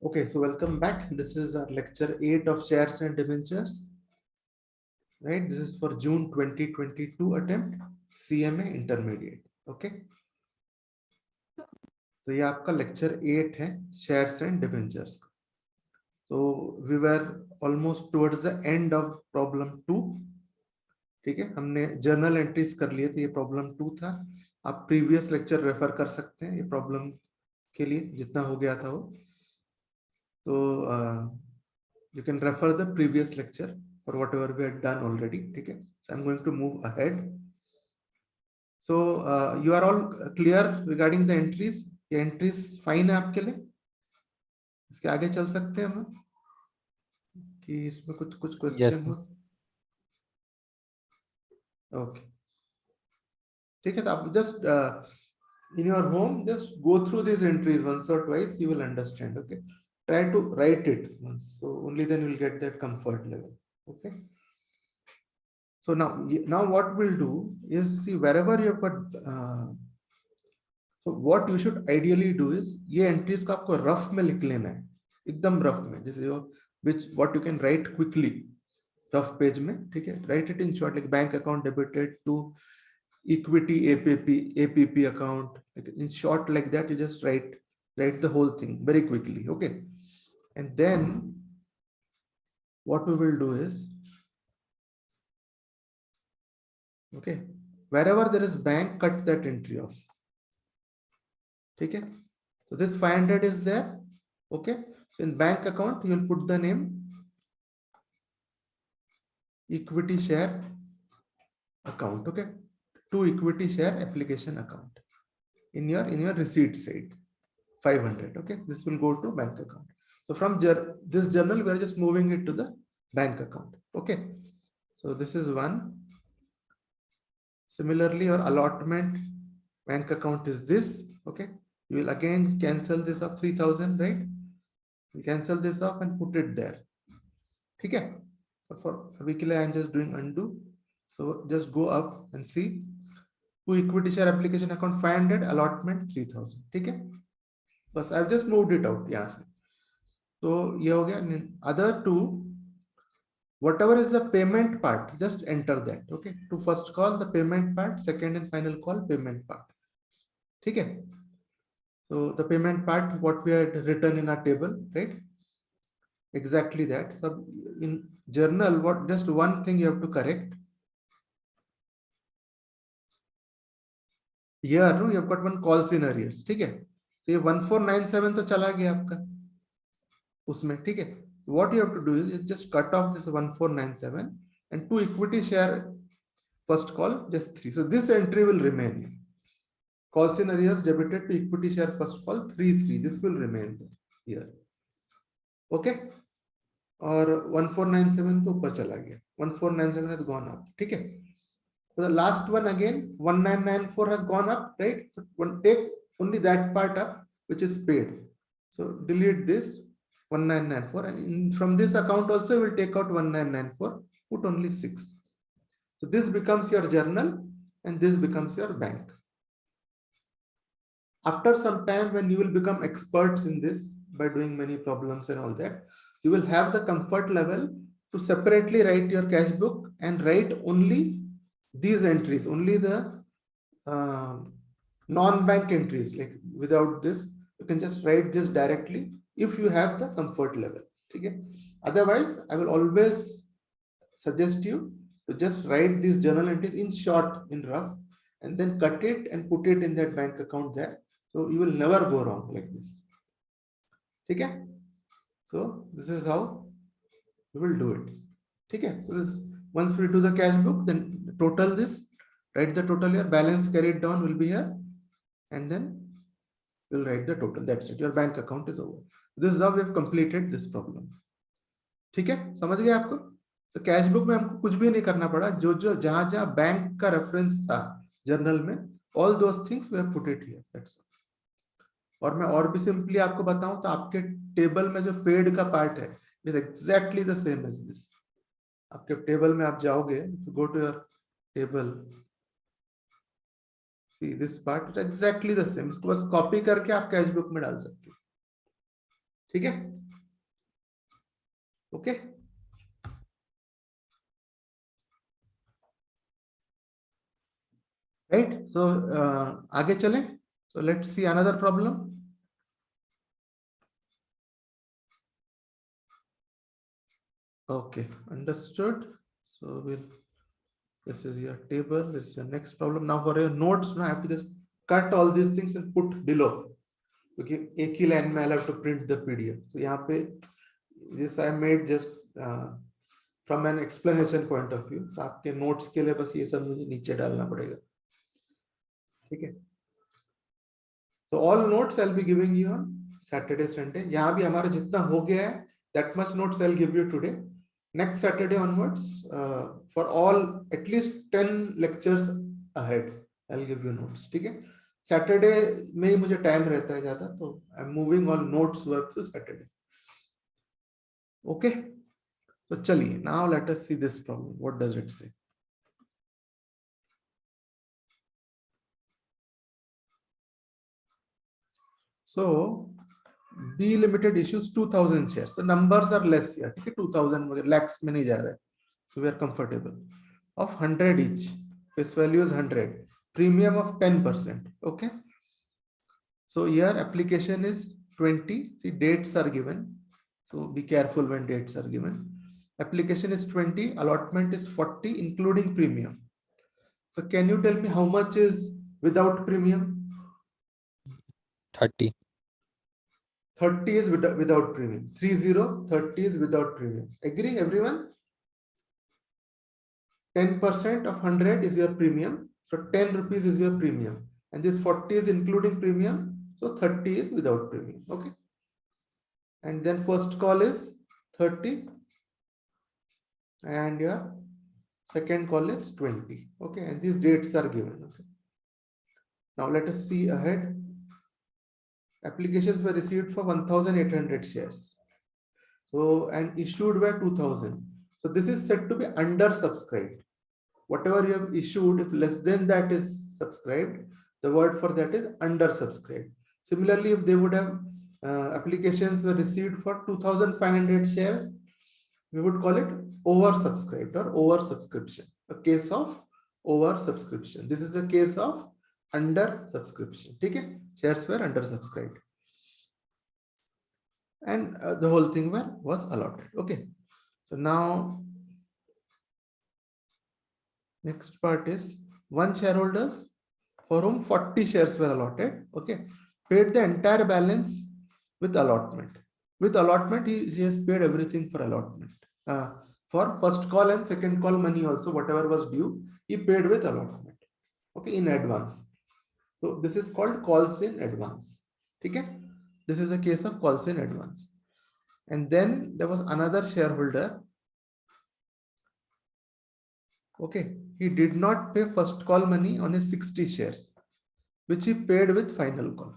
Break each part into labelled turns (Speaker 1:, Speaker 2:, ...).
Speaker 1: Okay, so welcome back. This is our lecture 8 of shares and debentures. Right, this is for June 2022 attempt, CMA intermediate. Okay, so ये आपका lecture 8 है shares and debentures. So we were almost towards the end of problem 2. ठीक है, हमने journal entries कर लिए थे, ये प्रॉब्लम 2 था. आप प्रीवियस लेक्चर रेफर कर सकते हैं ये प्रॉब्लम के लिए, जितना हो गया था वो. तो you can refer the previous lecture for whatever we had done already. Okay, so I'm going to move ahead. So you are all clear regarding the entries. ये entries fine है आपके लिए. इसके आगे चल सकते हैं हम कि इसमें कुछ क्वेश्चन हो. Okay, ठीक है. तो आप just in your home just go through these entries once or twice, you will understand. Okay, try to write it once, so only then you'll get that comfort level. Okay. So now what we'll do is, see, wherever you've got so what you should ideally do is ये entries को आपको rough में लिख लेना है, एकदम rough में, जैसे which what you can write quickly rough page में. ठीक है, write it in short, like bank account debited to equity APP account, like in short like that. You just write the whole thing very quickly. Okay, and then what we will do is, okay, wherever there is bank, cut that entry off. Okay, so this 500 is there. Okay, so in bank account you will put the name equity share account. Okay, to equity share application account in your receipt side, 500. Okay, this will go to bank account. So from this journal we are just moving it to the bank account. Okay, so this is one. Similarly, your allotment bank account is this. Okay, you will again cancel this of 3000, right? You cancel this off and put it there. Okay, for अभी के लिए I am just doing undo. So just go up and see to equity share application account 500, allotment 3000. ठीक है, बस I have just moved it out यहाँ से. तो ये हो गया. Other two, whatever is the payment part, just enter that. Okay, to first call the payment part, second and final call payment part. ठीक है, so the payment part what we had written in our table, right? Exactly that. So in journal, what just one thing you have to correct. Here no, you have got one calls in arrears. ठीक है, so ये 1497 तो चला गया आपका उसमें. ठीक है, what you have to do is just cut off this 1497 and to equity share first call just 3. So this entry will remain. Calls in arrears debited to equity share first call 33. This will remain here. Okay, और 1497 तो ऊपर चला गया. 1497 has gone up. ठीक है, so the last one again 1994 has gone up, right? So take only that part up which is paid. So delete this 1994 and from this account also will take out 1994, put only 6. So this becomes your journal and this becomes your bank. After some time, when you will become experts in this by doing many problems and all that, you will have the comfort level to separately write your cash book and write only these entries, only the non-bank entries. Like without this, you can just write this directly if you have the comfort level. Okay, otherwise I will always suggest you to just write these journal entries in short, in rough, and then cut it and put it in that bank account there. So you will never go wrong like this. Okay, so this is how we will do it. Okay, so this, once we do the cash book, then total this, write the total here, balance carried down will be here, and then we'll write the total. That's it, your bank account is over. This is how we have completed this problem. ठीक है, समझ गए आपको? तो cash book में हमको कुछ भी नहीं करना पड़ा, जो जहां बैंक का रेफरेंस था जर्नल में, all those things we have put it here. That's all. और मैं और भी सिंपली आपको बताऊं तो आपके टेबल में जो पेड का पार्ट है it is exactly the same as this. आपके टेबल में आप जाओगे, go to your table, see this part is exactly the same. इसको बस कॉपी करके आप कैश बुक में डाल सकते हो. ठीक है, ओके। राइट, सो आगे चलें, so let's see another problem. Okay, understood. So we'll, this is your table, this is your next problem. Now for your notes, now I have to just cut all these things and put below, क्योंकि एक ही line में I have to print the PDF. So यहाँ पे this I made just from an explanation point of view. तो आपके notes के लिए बस ये सब मुझे नीचे डालना पड़ेगा, ठीक है। So all notes I'll be giving you on Saturday, Sunday. यहाँ भी हमारा जितना हो गया है, that much notes I'll give you today. Next Saturday onwards, for all at least 10 lectures ahead, I'll give you notes. ठीक है, Saturday में ही मुझे time रहता है ज़्यादा, तो I'm moving all notes work to Saturday. Okay, so चलिए, now let us see this problem. What does it say? So B Limited issues 2000 shares. The numbers are less here. 2000 lakhs में नहीं जा रहा है. So we are comfortable. Of 100 each. Face value is 100. Premium of 10%. Okay. So here application is 20. See, dates are given. So be careful when dates are given. Application is 20. Allotment is 40, including premium. So can you tell me how much is without premium?
Speaker 2: 30.
Speaker 1: 30 is without premium. 30 is without premium. Agree, everyone? 10% of 100 is your premium. So 10 rupees is your premium. And this 40 is including premium. So 30 is without premium. Okay. And then first call is 30. And your second call is 20. Okay. And these dates are given. Okay. Now let us see ahead. Applications were received for 1,800 shares. So, and issued were 2,000. So this is said to be undersubscribed. Whatever you have issued, if less than that is subscribed, the word for that is undersubscribed. Similarly, if they would have applications were received for 2,500 shares, we would call it oversubscribed or oversubscription. A case of oversubscription. This is a case of undersubscription. Okay? Shares were undersubscribed. And the whole thing was allotted. Okay. So now, next part is one shareholders for whom 40 shares were allotted. Okay. Paid the entire balance with allotment. With allotment, he has paid everything for allotment. For first call and second call money also, whatever was due, he paid with allotment. Okay, in advance. So this is called calls in advance. Okay. This is a case of calls in advance. And then there was another shareholder. Okay, he did not pay first call money on his 60 shares, which he paid with final call.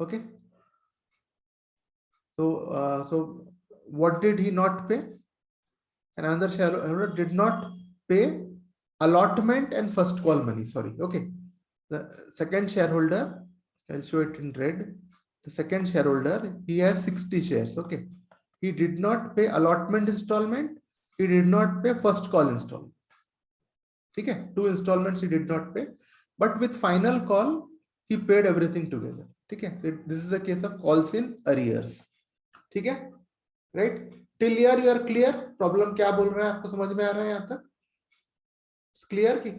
Speaker 1: Okay. So what did he not pay? Another shareholder did not pay allotment and first call money. Sorry. Okay. The second shareholder, I'll show it in red. The second shareholder, he has 60 shares. Okay. He did not pay allotment installment. He did not pay first call installment. Okay. 2 installments he did not pay. But with final call, he paid everything together. Okay. So this is a case of calls in arrears. Okay. Right. Till here you are clear. Problem क्या बोल रहा है आपको समझ में आ रहा है यहाँ तक? It's clear कि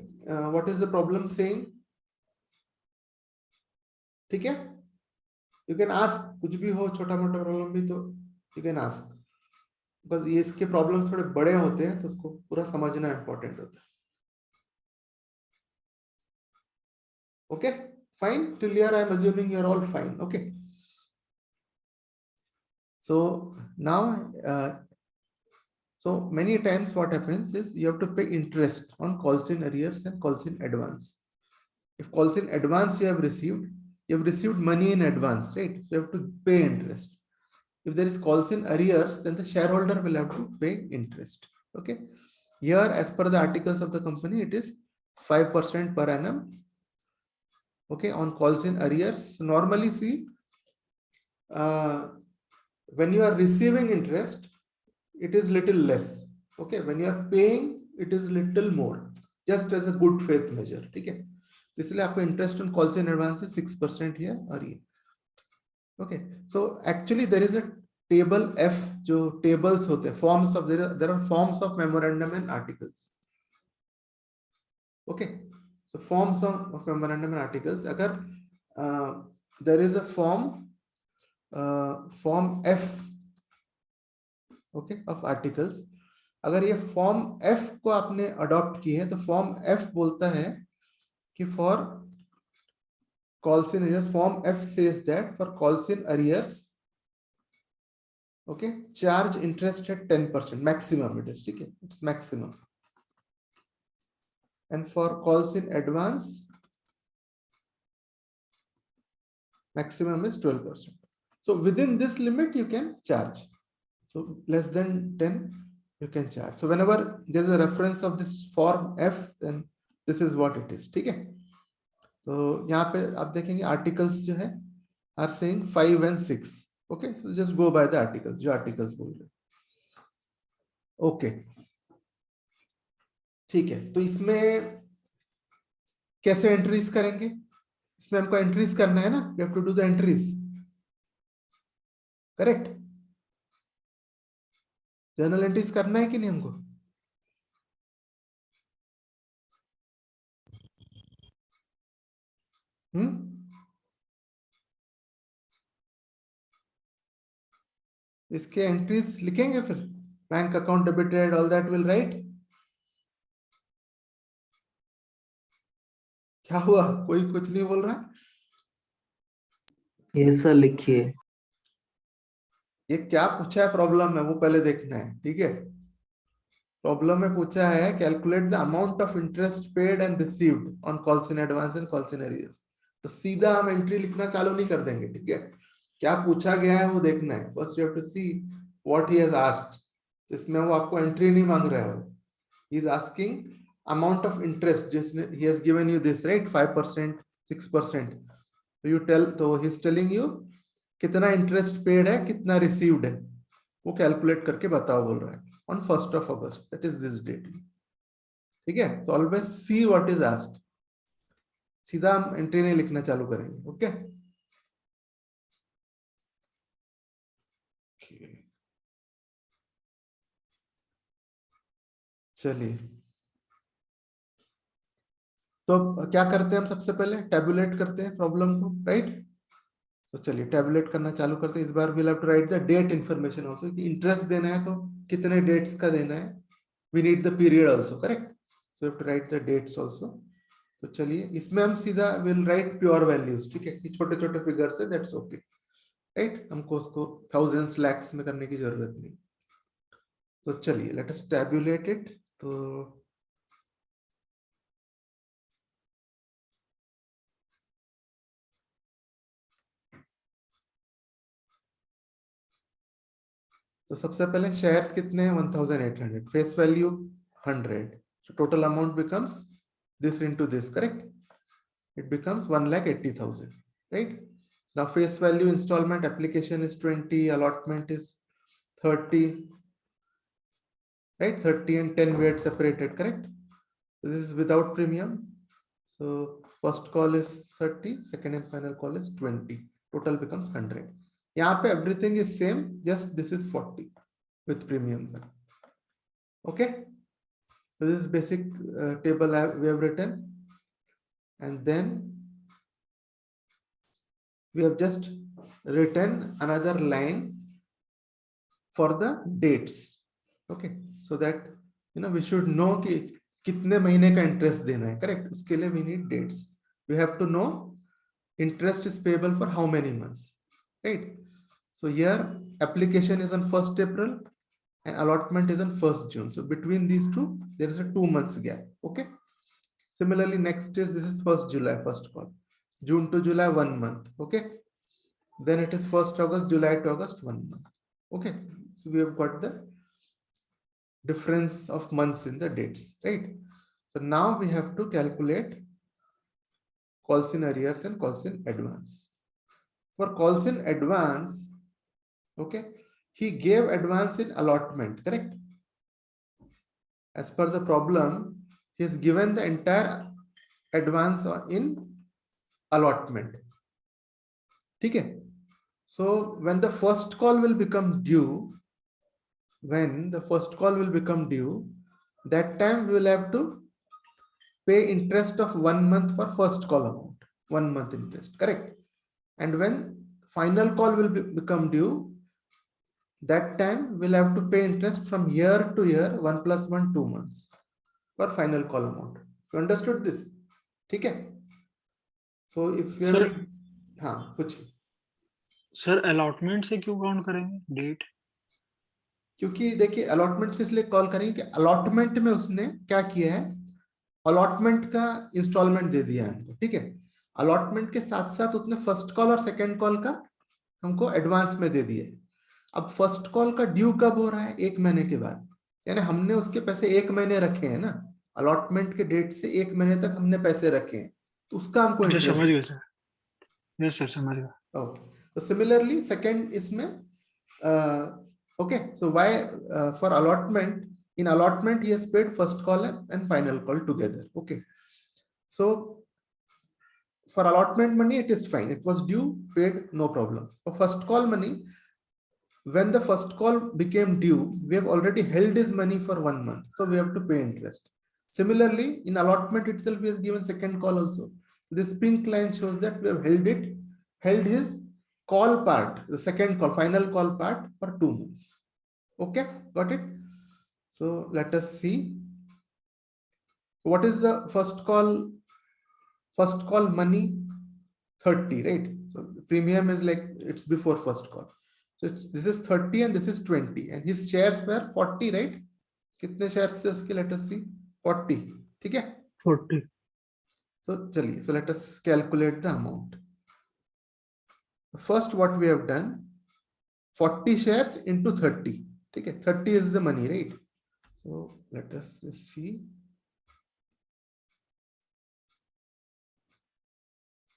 Speaker 1: what is the problem saying? ठीक है? You can ask, कुछ भी हो, छोटा मोटा प्रॉब्लम भी, तो you can ask. Because ये इसके प्रॉब्लम्स थोड़े बड़े होते हैं, तो उसको पूरा समझना इम्पोर्टेंट होता है. Okay, fine. Till here I am assuming you are all fine. Okay. So now, so many times what happens is you have to pay interest on calls in arrears and calls in advance. If calls in advance you have received money in advance, right? So you have to pay interest. If there is calls in arrears, then the shareholder will have to pay interest. Okay. Here, as per the articles of the company, it is 5% per annum. Okay, on calls in arrears. Normally, see, when you are receiving interest, it is little less. Okay, when you are paying, it is little more, just as a good faith measure. ठीक है, इसलिए आपको interest on calls in advance is 6% here और ये. Okay, so actually there is a table F, जो tables होते हैं, forms of, there are forms of memorandum and articles. Okay, so forms of memorandum and articles. अगर there is a form F, okay, of articles. अगर ये form F को आपने adopt की है तो फॉर्म F बोलता है कि for calls in arrears, form F says that for calls in arrears, okay, charge interest at 10% maximum, it is, ठीक है, it's maximum. And for calls in advance, maximum is 12%. So within this limit you can charge. So less than 10 you can charge. So whenever there is a reference of this form F, then this is what it is. ठीक है, तो यहाँ पे आप देखेंगे articles जो है are saying 5 and 6. Okay, so just go by the articles, जो आर्टिकल्स बोल रहे. ओके, ठीक है, तो इसमें कैसे एंट्रीज करेंगे? इसमें हमको एंट्रीज करना है ना, we have to do the entries, correct? Journal entries करना है कि नहीं हमको? इसके एंट्रीज लिखेंगे, फिर bank account debited, all that will write. क्या हुआ, कोई कुछ नहीं बोल रहा?
Speaker 2: ये सर लिखिए.
Speaker 1: ये क्या पूछा है प्रॉब्लम में, वो पहले देखना है. ठीक है, प्रॉब्लम में पूछा है calculate the amount of interest paid and received on calls in advance and calls in arrears. तो सीधा हम एंट्री लिखना चालू नहीं कर देंगे. ठीक है, क्या पूछा गया है वो देखना है. First you have to see what he has asked. इसमें वो आपको एंट्री नहीं मांग रहा है, he is asking amount of interest, जिसने he has given you this, right, 5%, 6%. तो यू टेल, तो ही इज टेलिंग यू कितना इंटरेस्ट पेड है, कितना रिसीव्ड है, वो कैलकुलेट करके बताओ बोल रहा है. on 1st of August, that is this date. ठीक है, so always see what is asked. सीधा हम एंट्री नहीं लिखना चालू करेंगे. ओके, चलिए, तो क्या करते हैं हम? सबसे पहले टेबुलेट करते हैं प्रॉब्लम को, राइट? तो चलिए टेबुलेट करना चालू करते हैं. इस बार we'll have to write the date information also, कि इंटरेस्ट देना है तो कितने डेट्स का देना है. we need the period also, correct? so we have to write the dates also. तो चलिए, इसमें हम सीधा we'll write pure values. ठीक है, कि छोटे छोटे फिगर्स है, that's okay, राइट? हमको उसको thousands lakhs में करने की जरूरत नहीं. तो चलिए let us tabulate it. तो सबसे पहले शेयर्स कितने हैं? 1800, face value 100. so total amount becomes this into this, correct? it becomes 1,80,000, right? now face value installment application is 20, allotment is 30, right? 30 and 10 we had separated, correct? this is without premium. so first call is 30, second and final call is 20, total becomes 100. यहाँ पे everything is same, just this is 40 with premium. okay, so this is basic table we have written, and then we have just written another line for the dates. okay, so that we should know कि कितने महीने का interest देना है, correct? उसके लिए we need dates. we have to know interest is payable for how many months, right? so here application is on 1st April and allotment is on 1st June. so between these two there is a 2 months gap. okay, similarly next is, this is 1st July, first call, June to July 1 month. okay, then it is 1st August, July to August 1 month. okay, so we have got the difference of months in the dates, right? so now we have to calculate calls in arrears and calls in advance. for calls in advance, okay, he gave advance in allotment, correct? As per the problem, he has given the entire advance in allotment. Okay. So when the first call will become due, that time we will have to pay interest of 1 month for first call amount, 1 month interest, correct? And when final call will become due, that time we'll have to pay interest from year to year, 1 + 1, 2 months for final call amount. You understood this? Okay. So if you
Speaker 2: sir
Speaker 1: हाँ कुछ
Speaker 2: sir allotment से क्यों count करेंगे date?
Speaker 1: क्योंकि देखिए allotment से इसलिए call करेंगे कि अलॉटमेंट में उसने क्या किया है, अलॉटमेंट का इंस्टॉलमेंट दे दिया है हमको, ठीक है? अलॉटमेंट के साथ साथ उसने फर्स्ट कॉल और सेकंड कॉल का हमको एडवांस में दे दिए। अब फर्स्ट कॉल का ड्यू कब हो रहा है? 1 महीने के बाद, यानी हमने उसके पैसे 1 महीने रखे हैं ना, अलॉटमेंट के डेट से 1 महीने तक हमने पैसे रखे हैं, तो उसका हमको
Speaker 2: अच्छा समझ
Speaker 1: इंटरेस्ट।
Speaker 2: गए सर, यस सर समझ गया।
Speaker 1: ओके, तो सिमिलरली सेकंड इसमें okay, so why for allotment, in allotment he has paid first call and final call together. Okay, so for allotment money it is fine, it was due, paid, no problem. For first call money, when the first call became due, we have already held his money for 1 month, so we have to pay interest. Similarly, in allotment itself he has given second call also. This pink line shows that we have held his call part, the second call, final call part, for 2 months. Okay, got it? So let us see what is the first call money. 30, right? So the premium is like it's before first call, so this is 30 and this is 20, and his shares were 40, right? कितने shares थे उसके? Let us see, 40, ठीक है?
Speaker 2: 40.
Speaker 1: So चलिए, so let us calculate the amount. First what we have done, 40 shares into 30, ठीक है? 30 is the money, right? So let us see,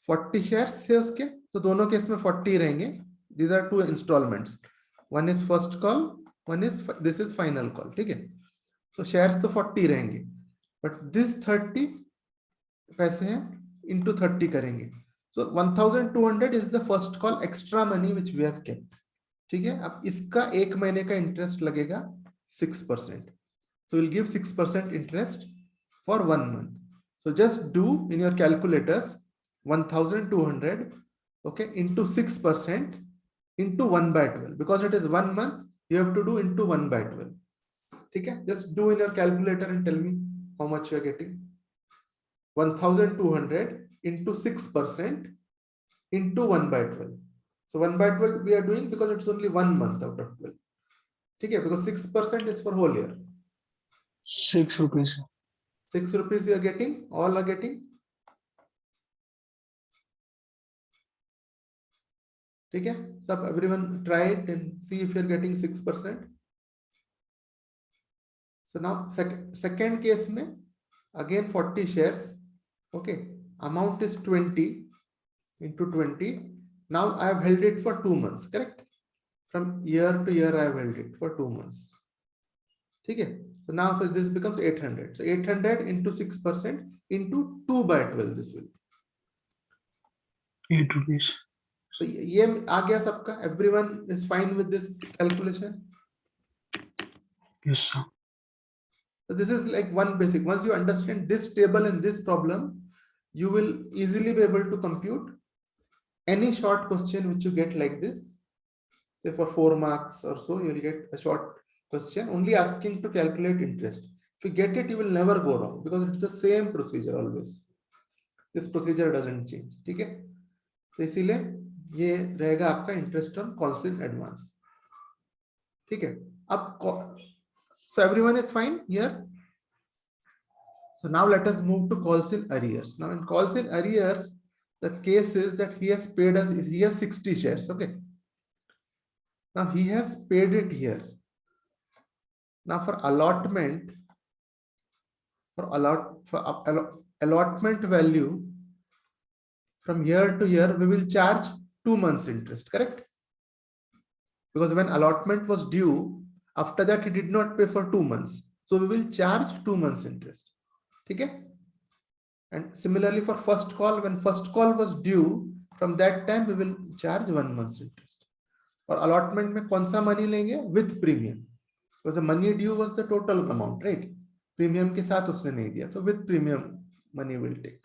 Speaker 1: 40 shares थे उसके, तो दोनों केस में 40 रहेंगे. These are two installments, one is first call, one is this is final call, ठीक है? So shares तो 40 रहेंगे, but this 30 पैसे हैं into 30 करेंगे. So 1200 is the first call extra money which we have kept, ठीक है? अब इसका 1 महीने का इंटरेस्ट लगेगा 6%. So we'll give 6% interest for 1 month. So just do in your calculators 1200, okay, into 6% into 1/12, because it is 1 month, you have to do into 1/12. Okay, just do in your calculator and tell me how much you are getting. 1200 into 6% into 1/12. So 1/12 we are doing because it's only 1 month out of 12. Okay, because 6% is for whole year.
Speaker 2: 6 rupees.
Speaker 1: 6 rupees you are getting, all are getting. Okay, so everyone try it and see if you're getting 6%. So now second case mein, again 40 shares. Okay, amount is 20 into 20. Now I have held it for 2 months, correct? From year to year I have held it for 2 months. Okay, so now so this becomes 800. So 800 into 6% into 2/12, this will
Speaker 2: 8 rupees.
Speaker 1: So ये आ गया सबका? Everyone is fine with this calculation?
Speaker 2: Yes sir.
Speaker 1: So this is like one basic. Once you understand this table and this problem, you will easily be able to compute any short question which you get like this. Say for 4 marks or so, you will get a short question only asking to calculate interest. If you get it, you will never go wrong because it's the same procedure always. This procedure doesn't change. ठीक है? तो इसीलिए ये रहेगा आपका interest on calls in advance. ठीक है? अब so everyone is fine here. So now let us move to calls in arrears. Now in calls in arrears, the case is that he has paid us, he has 60 shares. Okay. Now he has paid it here. Now for allotment, allotment value from year to year, we will charge 2 months interest, correct? Because when allotment was due, after that he did not pay for 2 months. So we will charge 2 months interest. Okay? And similarly for first call, when first call was due, from that time we will charge 1 month's interest. और allotment में कौन सा money लेंगे? With premium. Because the money due was the total amount, right? Premium के साथ उसने नहीं दिया. So with premium money will take.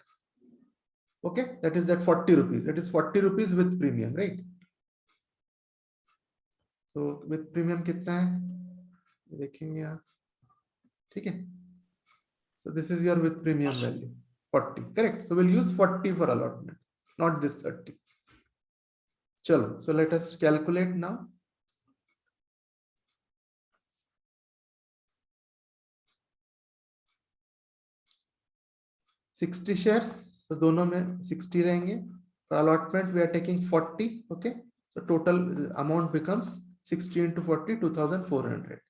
Speaker 1: Okay, that is that 40 rupees. That is 40 rupees with premium, right? So with premium कितना है? देखेंगे आप. ठीक है? So this is your with premium value. 40, correct? So we'll use 40 for allotment, not this 30. Chalo, so let us calculate now. $60 shares, so दोनों में 60 रहेंगे. For allotment, we are taking 40, okay? So total amount becomes 60 into 40, 2,400,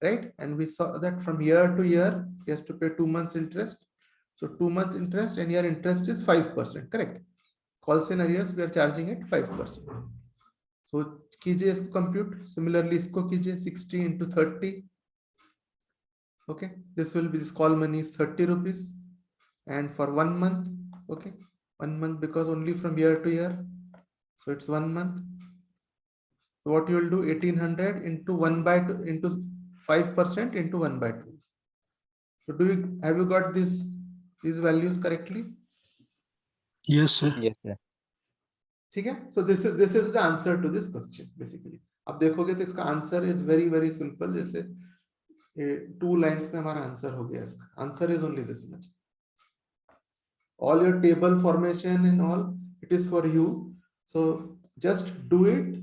Speaker 1: right? And we saw that from year to year, he has to pay 2 months interest. So 2 months interest, and your interest is 5%, correct? Calls in arrears, we are charging it 5%. So कीजिए इसको compute. Similarly, इसको कीजिए 60 into 30. Okay, this will be, this call money is 30 rupees. And for 1 month, okay, 1 month because only from year to year. So it's 1 month. So what you will do, 1800 into 1 by 2 into 5% into 1 by 2. So have you got these values correctly?
Speaker 2: Yes, sir.
Speaker 3: Yes, sir.
Speaker 1: ठीक है? So this is the answer to this question basically. अब देखोगे तो इसका answer is very very simple. जैसे 2 lines में हमारा answer हो गया. इसका answer is only this much. All your table formation and all, it is for you. So just do it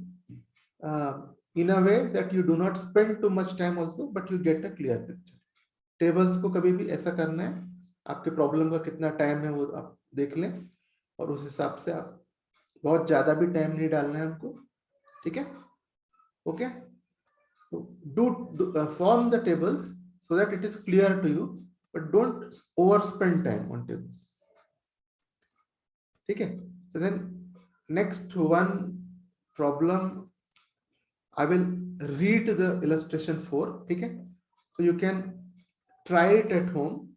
Speaker 1: in a way that you do not spend too much time also, but you get a clear picture. Tables को कभी भी ऐसा करना है, आपके problem का कितना time है वो आप देख लें और उस हिसाब से आप बहुत ज्यादा भी टाइम नहीं डालना है हमको. ठीक है? Okay. So do form the tables so that it is clear to you, but don't overspend time on tables. Okay, so then next one problem, I will read the illustration 4. Okay, so you can try it at home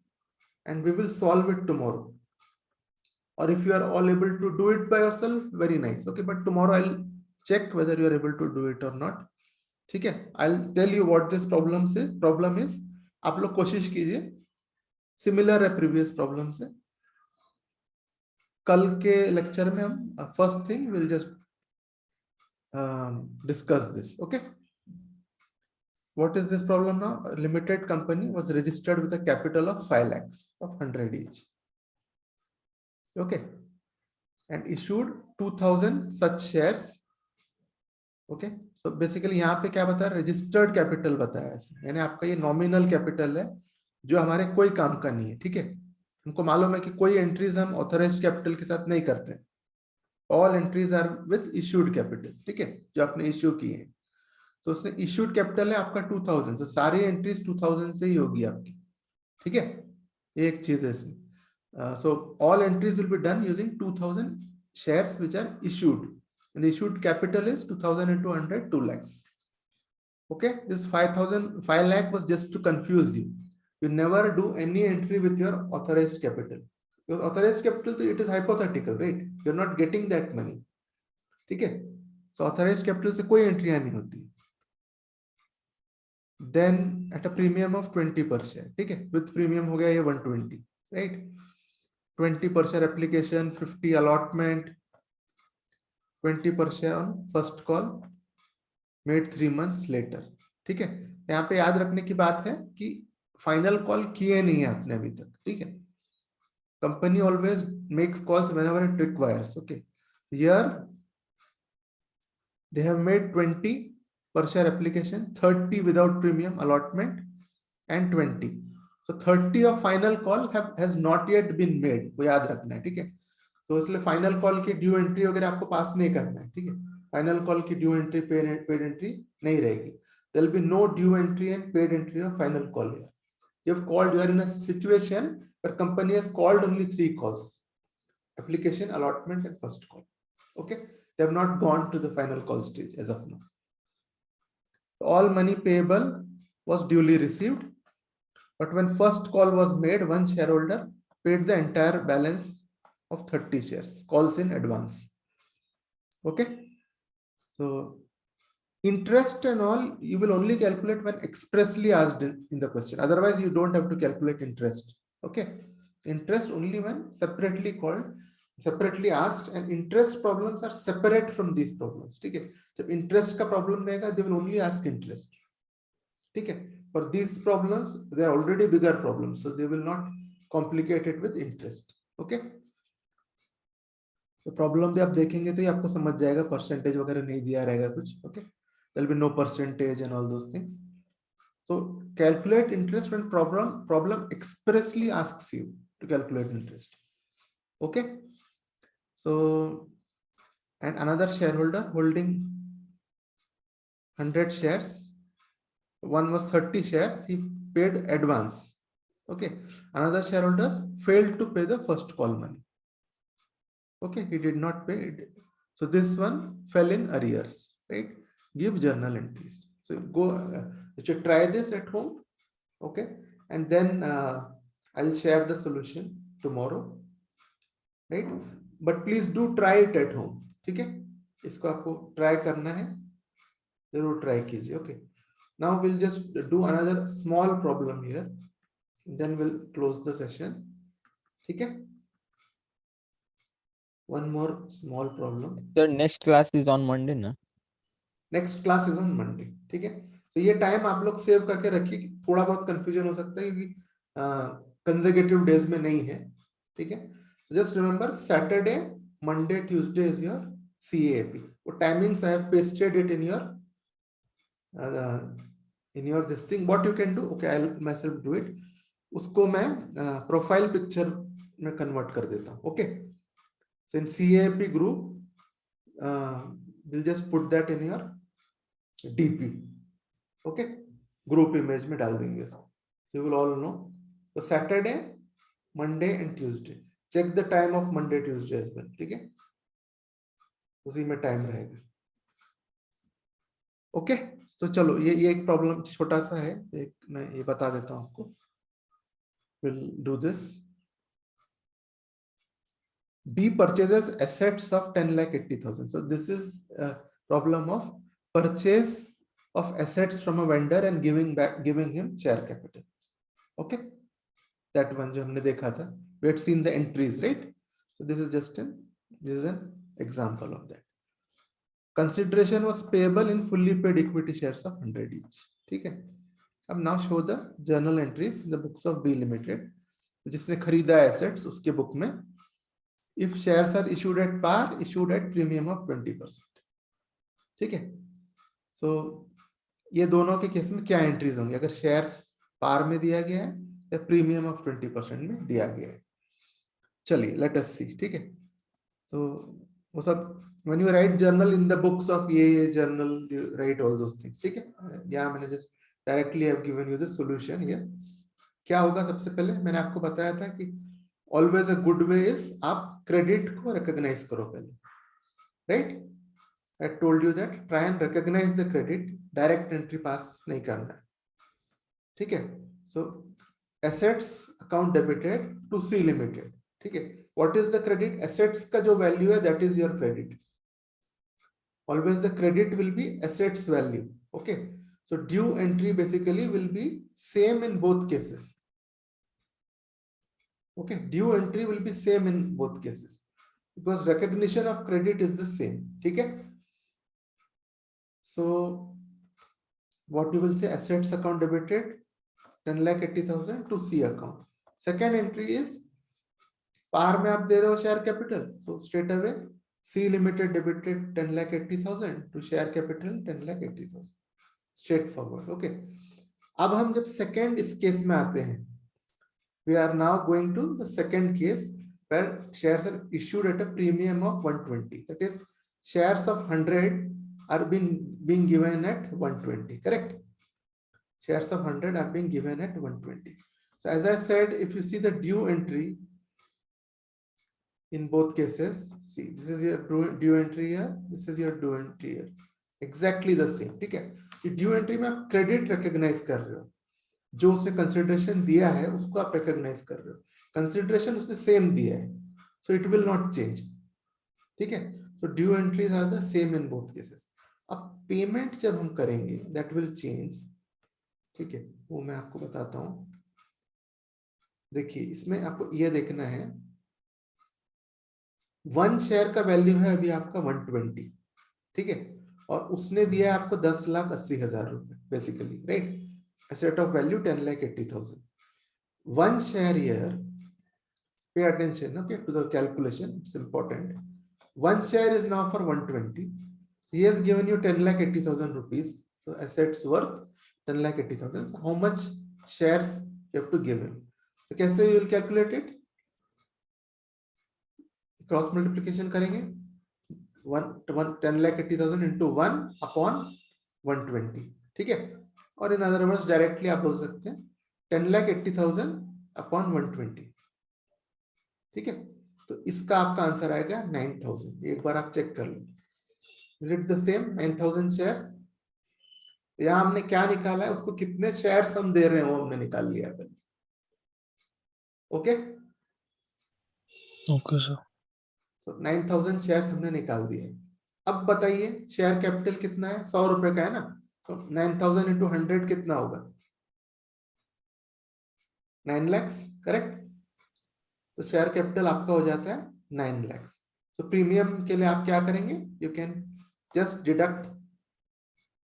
Speaker 1: and we will solve it tomorrow. Or if you are all able to do it by yourself, very nice. Okay, but tomorrow I'll check whether you are able to do it or not. Okay, I'll tell you what this problem is. आप लोग कोशिश कीजिए, similar है previous problem से. कल के lecture में हम first thing will just discuss this. Okay, what is this problem now? Limited company was registered with a capital of 5 lakhs of 100 each. Okay, and issued 2000 such shares. Okay, so basically यहाँ पे क्या बताया? Registered capital बताया है, यानी आपका ये nominal capital है जो हमारे कोई काम का नहीं है. ठीक है, हमको मालूम है कि कोई एंट्रीज हम ऑथराइज्ड कैपिटल के साथ नहीं करते. All entries are with issued capital. ठीक है, जो आपने इश्यू किए हैं. तो उसने इश्यूड कैपिटल है आपका 2000, तो सारी एंट्रीज 2000 से ही होगी आपकी. ठीक है, एक चीज है इसमें. So all entries will be done using 2000 shares which are issued, and the issued capital is 2000 into 100, 2 lakhs. Okay, this 5 lakh was just to confuse you. You never do any entry with your authorized capital, because authorized capital, it is hypothetical, right? You're not getting that money. ठीक है, so authorized capital से कोई entry नहीं होती. Then at a premium of 20 per share. ठीक है, with premium हो गया ये 120, right? 20 per share application, 50 allotment, 20 per share on first call made 3 months later. ठीक है, यहाँ पे याद रखने की बात है कि फाइनल कॉल किए नहीं है आपने अभी तक. ठीक है, company always makes calls whenever it requires. Okay, here they have made 20 per share application, 30 without premium allotment and 20. So 30 of final call has not yet been made. वो याद रखना है. ठीक है, तो इसलिए फाइनल कॉल की ड्यू एंट्री वगैरह आपको पास नहीं करना है. ठीक है, फाइनल कॉल की ड्यू एंट्री पेड एंट्री नहीं रहेगी. There will be no due entry and paid entry of final call here. You have called, you are in a situation where company has called only 3 calls: application, allotment and first call. Okay, They have not gone to the final call stage as of now. All money payable was duly received, but when first call was made, one shareholder paid the entire balance of 30 shares, calls in advance. Okay. So interest and all, you will only calculate when expressly asked in the question. Otherwise, you don't have to calculate interest. Okay. Interest only when separately called, separately asked, and interest problems are separate from these problems. Okay. So interest का problem रहेगा, they will only ask interest. Okay. For these problems, they are already bigger problems, so they will not complicate it with interest. Okay. तो problem भी आप देखेंगे तो ये आपको समझ जाएगा, परसेंटेज वगैरह नहीं दिया रहेगा कुछ. Okay, there will be no percentage and all those things. So calculate interest when problem expressly asks you to calculate interest. Okay. So, and another shareholder holding 100 shares, one was 30 shares, he paid advance. Okay. Another shareholder failed to pay the first call money. Okay, he did not pay it. So this one fell in arrears, right? Give journal entries. So go, you should try this at home. Okay, and then I'll share the solution tomorrow, right? But please do try it at home. ठीक है, इसको आपको try करना है, जरूर try कीजिए. Okay, now we'll just do another small problem here, then we'll close the session. ठीक है, one more small problem.
Speaker 3: The next class is on Monday, na?
Speaker 1: Next class is on Monday. ठीक है, तो ये time आप लोग save करके रखिए. थोड़ा बहुत कंफ्यूजन हो सकता है क्योंकि कंसेक्यूटिव डेज में नहीं है. ठीक है, just remember Saturday, Monday, Tuesday is your CAAP. वो timings I have pasted it in your this thing. What you can do, okay, I will my self do it. उसको मैं प्रोफाइल पिक्चर में convert कर देता हूं. Okay, so in CAAP group we'll just put that in your DP. Okay, group image में डाल देंगे इसको, so you will all know. So Saturday, Monday and Tuesday. Check the time of Monday, Tuesday as well. ठीक है, उसी में time रहेगा. Okay, तो चलो ये एक प्रॉब्लम छोटा सा है, एक मैं ये बता देता हूं आपको. We'll do this. B purchases assets of 10,80,000. So this is a problem of purchase of assets from a vendor and giving him share capital. Okay, that one जो हमने देखा था. We had seen the entries, right? So this is an example of that. Consideration was payable in fully paid equity shares of 100 each. ठीक है, अब now show the journal entries in the books of B Limited. जिसने खरीदा assets उसके book में, if shares are issued at par, issued at premium of 20%. ठीक है, so ये दोनों के केस में क्या एंट्रीज होंगे अगर शेयर्स पार में दिया गया है या प्रीमियम ऑफ 20% में दिया गया है. चलिए लेट अस सी. ठीक है, तो वो सब when you write journal in the books of ये journal, you write all those things. ठीक है, यहाँ मैंने just directly have given you the solution here. क्या होगा, सबसे पहले मैंने आपको बताया था कि always a good way is आप क्रेडिट को रिकॉग्नाइज करो पहले, right? I told you that try and recognize the credit, direct entry पास नहीं करना है. ठीक है, so assets account debited to C Limited. ठीक है, what is the credit? Assets का जो वैल्यू है that is your credit. Always the credit will be assets value. Okay, so due entry basically will be same in both cases. Okay, due entry will be same in both cases because recognition of credit is the same. ठीक है, so what you will say, assets account debited 10,80,000 to C account. Second entry is par में आप दे रहे हो share capital, so straight away C Limited debited 10,80,000 to share capital 10,80,000. Straight forward. Okay, अब हम जब second इस केस में आते हैं, we are now going to the second case where shares are issued at a premium of 120. That is, shares of 100 are being given at 120. Correct? Shares of 100 are being given at 120. So as I said, if you see the due entry in both cases. See, this is your due entry here, this is your due entry here, exactly the same. ठीक है, ये due entry में आप credit recognise कर रहे हो, जो उसने कंसिडरेशन दिया है उसको आप रिकॉग्नाइज कर रहे हो, कंसिडरेशन उसने सेम दिया है, so it will not change. ठीक है, so due entries are the same in both cases. अब पेमेंट जब हम करेंगे दैट विल चेंज. ठीक है, वो मैं आपको बताता हूं. देखिए, इसमें आपको ये देखना है, 1 शेयर का वैल्यू है अभी आपका 120. ठीक है, और उसने दिया है आपको 10,80,000 रुपए basically, right. Asset of value 10,80,000. 1 share here, pay attention, okay, to the calculation, it's important. 1 share is now for 120. He has given you 10,80,000 rupees, so assets worth 10,80,000. So how much shares you have to give him? So कैसे you will calculate it? Cross multiplication करेंगे, 10,80,000 into 1 upon 120. ठीक है, और in other words directly आप बोल सकते हैं 10,80,000 upon 120. ठीक है, तो इसका आपका आंसर आएगा 9,000. एक बार आप चेक कर लो, is it the same 9,000 shares. यहां हमने क्या निकाला है, उसको कितने शेयर्स हम दे रहे हैं वो हमने निकाल लिया है. Okay,
Speaker 2: okay sir.
Speaker 1: तो 9,000 शेयर्स हमने निकाल दिए. अब बताइए शेयर कैपिटल कितना है, 100 रुपए का है ना. तो 9,000 into 100 कितना होगा, 9 lakhs, करेक्ट. तो शेयर कैपिटल आपका हो जाता है 9 lakhs. तो प्रीमियम के लिए आप क्या करेंगे, you can just deduct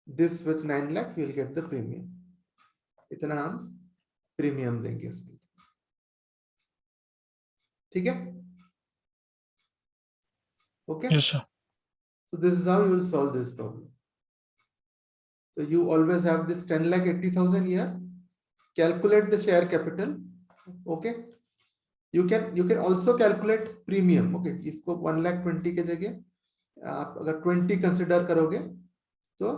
Speaker 1: this with 9 lakh, you will get the premium. इतना हम प्रीमियम देंगे उसके. ठीक है, okay.
Speaker 2: Yes sir.
Speaker 1: So this is how you will solve this problem. So you always have this 10,80,000 here. Calculate the share capital. Okay. You can also calculate premium. Okay. इसको 1,20,000 के जगह आप अगर 20 कंसिडर करोगे तो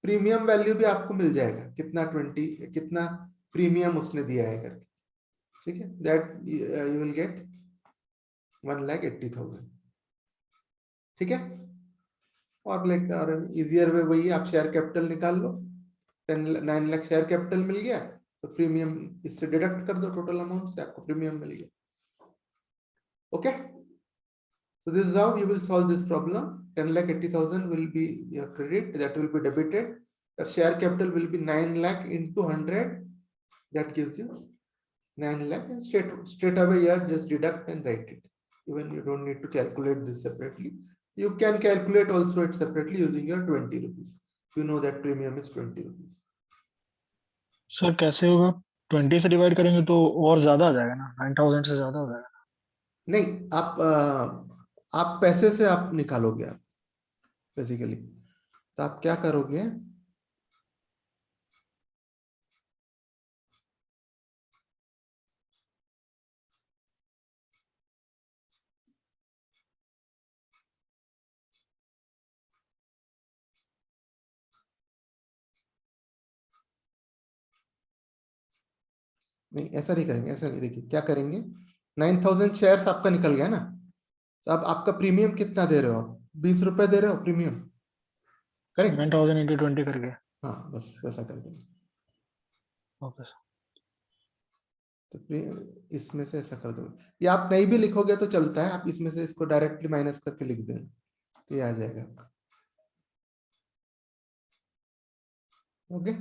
Speaker 1: प्रीमियम वैल्यू भी आपको मिल जाएगा, कितना 20, कितना प्रीमियम उसने दिया है करके. ठीक है, दैट यू विल गेट 1,80,000. ठीक है, और लाइक और इजियर वे वही, आप शेयर कैपिटल निकाल लो. 9 लाख शेयर कैपिटल मिल गया, तो प्रीमियम इससे डिडक्ट कर दो, टोटल अमाउंट से आपको प्रीमियम मिल गया. Okay, so this is how you will solve this problem. 10,80,000 will be your credit, that will be debited. Your share capital will be 9 lakh into 100, that gives you 9 lakh, and straight away here just deduct and write it. Even you don't need to calculate this separately. You can calculate also it separately using your 20 rupees. You know that premium is 20 rupees.
Speaker 2: Sir कैसे होगा, 20 से divide करेंगे तो और ज्यादा आ जाएगा ना, 9,000 से ज्यादा हो जाएगा.
Speaker 1: नहीं, आप पैसे से आप निकालोगे आप बेसिकली. तो आप क्या करोगे, नहीं ऐसा नहीं करेंगे, ऐसा नहीं. देखिए क्या करेंगे, 9,000 शेयर्स आपका निकल गया ना. तो अब आपका प्रीमियम कितना दे रहे हो, आप 20 रुपए दे रहे हो प्रीमियम, करेक्ट.
Speaker 2: 9,000 into 20 करके.
Speaker 1: हाँ, बस वैसा कर देंगे.
Speaker 2: Okay sir.
Speaker 1: तो इसमें से ऐसा कर दो, या आप नहीं भी लिखोगे तो चलता है, आप इसमें से इसको डायरेक्टली माइनस करके लिख देना, तो ये आ जाएगा आपका. ओके,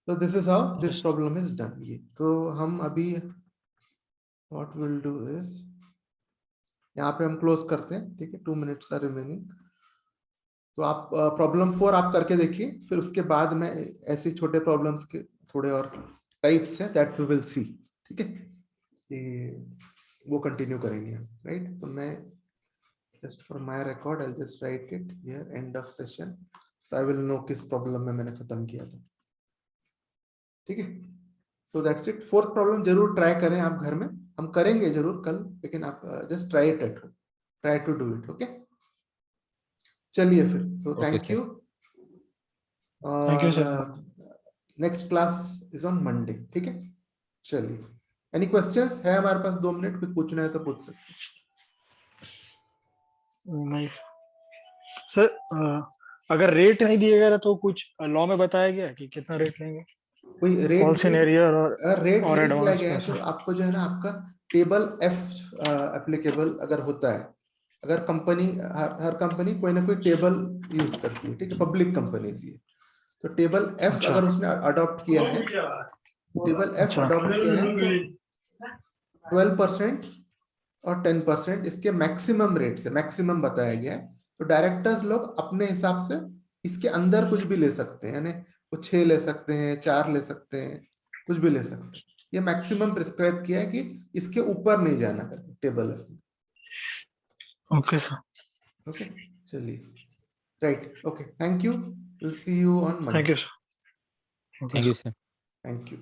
Speaker 1: तो this is how this problem is done. ये तो हम अभी व्हाट विल डू इज, यहाँ पे हम क्लोज करते हैं. ठीक है, 2 मिनट्स आर रिमेनिंग. तो आप प्रॉब्लम 4 आप करके देखिए, फिर उसके बाद में ऐसे छोटे प्रॉब्लम्स के थोड़े और टाइप्स हैं, दैट वी विल सी. ठीक है, वो कंटिन्यू करेंगे, राइट. तो मैं just for my record I just write it here, end of session, so I will know किस प्रॉब्लम में मैंने खत्म किया था. ठीक है, so that's it. 4th problem जरूर ट्राई करें आप घर में, हम करेंगे जरूर कल, लेकिन आप just try it at home, try to do it. Okay, चलिए फिर. So thank you.
Speaker 2: Thank you sir.
Speaker 1: Next class is on Monday. ठीक है, चलिए. एनी क्वेश्चंस है हमारे पास 2 मिनट, कुछ पूछना है तो पूछ सकते
Speaker 2: नहीं सर, अगर रेट नहीं दिया गया तो कुछ लॉ में बताया गया है कि कितना रेट लेंगे?
Speaker 1: हैं। कोई रेट
Speaker 2: कॉल सिनेरियर
Speaker 1: रेट
Speaker 2: और
Speaker 1: नहीं दिया
Speaker 2: एडवांस
Speaker 1: गया है
Speaker 2: पैसा।
Speaker 1: तो आपको जो है ना आपका टेबल एफ एप्लीकेबल अगर होता है, अगर कंपनी हर कंपनी कोई ना कोई टेबल यूज करती है, ठीक है, पब्लिक कंपनीज ये, तो टेबल एफ
Speaker 2: अच्छा
Speaker 1: अगर उसने अडॉप्ट किया है, टेबल एफ
Speaker 2: अच्छा
Speaker 1: अडॉप्ट किया है तो 12% और 10% इसके मैक्सिमम रेट से मैक्सिमम बताया गया है। तो डायरेक्टर्स लोग अपने हिसाब से इसके अंदर कुछ भी ले सकते हैं, यानी वो 6 ले सकते हैं, 4 ले सकते हैं, कुछ भी ले सकते हैं। ये मैक्सिमम प्रिस्क्राइब किया है कि इसके ऊपर नहीं जाना करके table F.
Speaker 2: Okay sir,
Speaker 1: okay, चलिए, right, okay, thank you, will see you on
Speaker 2: thank
Speaker 1: Monday.
Speaker 2: You sir. Okay
Speaker 3: Thank you, sir.
Speaker 1: Thank you.